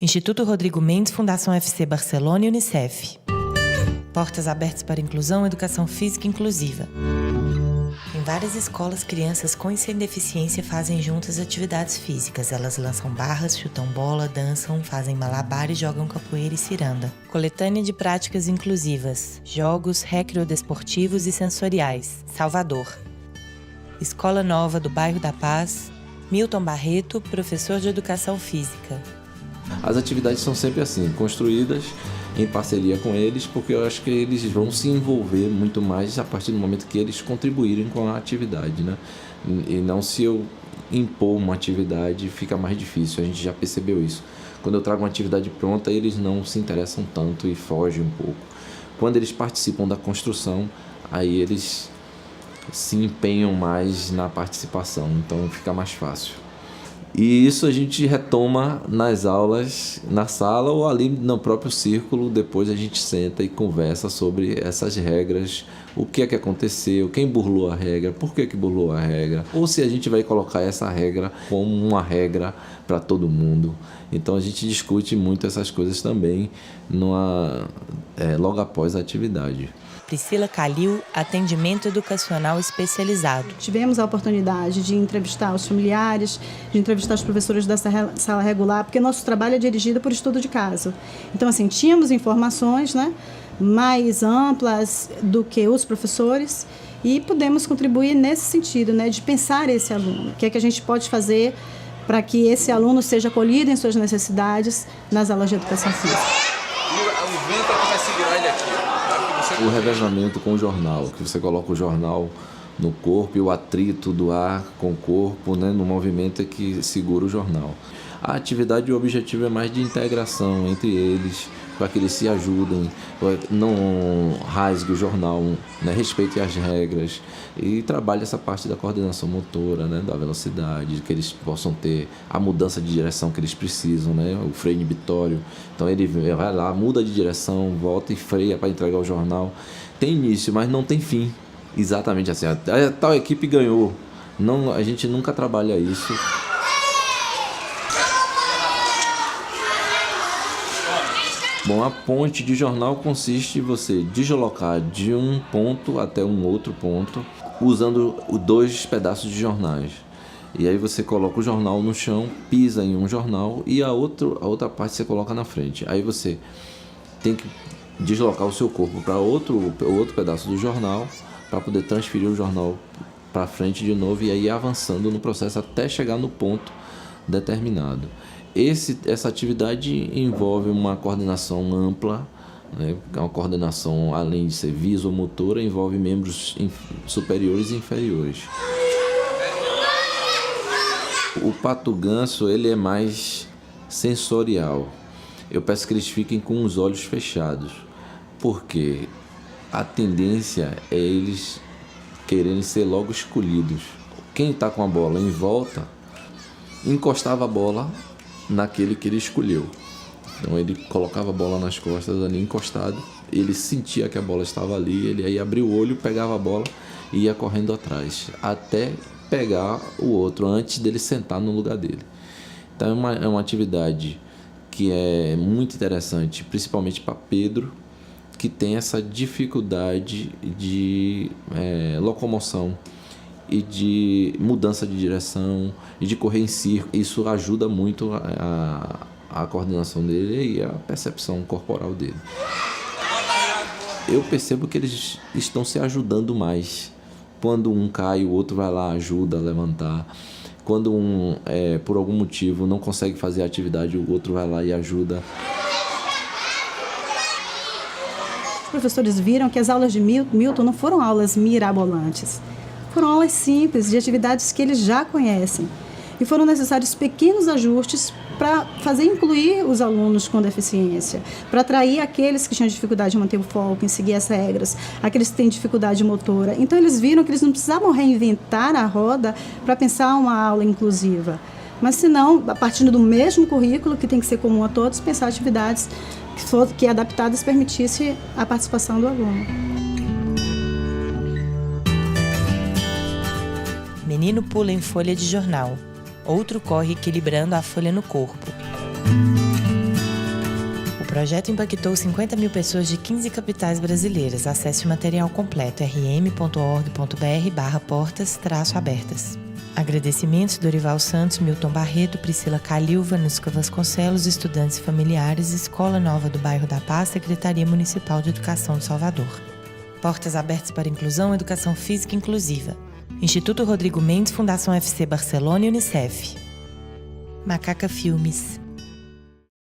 Instituto Rodrigo Mendes, Fundação FC Barcelona e Unicef. Portas abertas para inclusão e educação física inclusiva. Em várias escolas, crianças com e sem deficiência fazem juntas atividades físicas. Elas lançam barras, chutam bola, dançam, fazem malabares, jogam capoeira e ciranda. Coletânea de práticas inclusivas, jogos recreodesportivos e sensoriais. Salvador. Escola Nova do Bairro da Paz. Milton Barreto, professor de Educação Física. As atividades são sempre assim, construídas em parceria com eles, porque eu acho que eles vão se envolver muito mais a partir do momento que eles contribuírem com a atividade, né? E não se eu impor uma atividade, fica mais difícil, a gente já percebeu isso. Quando eu trago uma atividade pronta, eles não se interessam tanto e fogem um pouco. Quando eles participam da construção, aí eles se empenham mais na participação, então fica mais fácil. E isso a gente retoma nas aulas, na sala ou ali no próprio círculo. Depois a gente senta e conversa sobre essas regras, o que é que aconteceu, quem burlou a regra, por que burlou a regra, ou se a gente vai colocar essa regra como uma regra para todo mundo. Então a gente discute muito essas coisas também logo após a atividade. Priscila Calil, atendimento educacional especializado. Tivemos a oportunidade de entrevistar os familiares, de entrevistar os professores da sala regular, porque nosso trabalho é dirigido por estudo de caso. Então, assim, tínhamos informações, né, mais amplas do que os professores e pudemos contribuir nesse sentido, né, de pensar esse aluno. O que é que a gente pode fazer para que esse aluno seja acolhido em suas necessidades nas aulas de educação física. O vento é que vai segurar ele aqui. O revezamento com o jornal, que você coloca o jornal no corpo e o atrito do ar com o corpo, né, no movimento é que segura o jornal. A atividade, o objetivo é mais de integração entre eles, para que eles se ajudem, não rasgue o jornal, né, respeite as regras e trabalhe essa parte da coordenação motora, né, da velocidade, que eles possam ter a mudança de direção que eles precisam, né, o freio inibitório. Então ele vai lá, muda de direção, volta e freia para entregar o jornal. Tem início, mas não tem fim. Exatamente assim, a tal equipe ganhou. Não, a gente nunca trabalha isso. Bom, a ponte de jornal consiste em você deslocar de um ponto até um outro ponto usando dois pedaços de jornais. E aí você coloca o jornal no chão, pisa em um jornal e a outra parte você coloca na frente. Aí você tem que deslocar o seu corpo para outro pedaço do jornal para poder transferir o jornal para frente de novo e aí ir avançando no processo até chegar no ponto determinado. Essa atividade envolve uma coordenação ampla, né? Uma coordenação, além de ser visomotora, envolve membros superiores e inferiores. O pato-ganso ele é mais sensorial. Eu peço que eles fiquem com os olhos fechados, porque a tendência é eles quererem ser logo escolhidos. Quem está com a bola em volta, encostava a bola naquele que ele escolheu. Então ele colocava a bola nas costas ali encostado, ele sentia que a bola estava ali, ele aí abria o olho, pegava a bola e ia correndo atrás, até pegar o outro, antes dele sentar no lugar dele. Então é uma atividade que é muito interessante, principalmente para Pedro, que tem essa dificuldade de locomoção e de mudança de direção e de correr em círculo. Isso ajuda muito a coordenação dele e a percepção corporal dele. Eu percebo que eles estão se ajudando mais. Quando um cai, o outro vai lá, ajuda a levantar. Quando um, por algum motivo, não consegue fazer a atividade, o outro vai lá e ajuda. Os professores viram que as aulas de Milton não foram aulas mirabolantes. Foram aulas simples, de atividades que eles já conhecem. E foram necessários pequenos ajustes para fazer incluir os alunos com deficiência, para atrair aqueles que tinham dificuldade de manter o foco, em seguir as regras, aqueles que têm dificuldade motora. Então, eles viram que eles não precisavam reinventar a roda para pensar uma aula inclusiva. Mas, senão, a partir do mesmo currículo, que tem que ser comum a todos, pensar atividades que adaptadas permitissem a participação do aluno. Menino pula em folha de jornal. Outro corre equilibrando a folha no corpo. projeto impactou 50 mil pessoas de 15 capitais brasileiras. Acesse o material completo rm.org.br/portas-abertas. Agradecimentos Dorival Santos, Milton Barreto, Priscila Calil, Vanusca Vasconcelos, estudantes e familiares, Escola Nova do Bairro da Paz, Secretaria Municipal de Educação de Salvador. Portas Abertas para Inclusão e Educação Física Inclusiva. Instituto Rodrigo Mendes, Fundação FC Barcelona e Unicef. Macaca Filmes.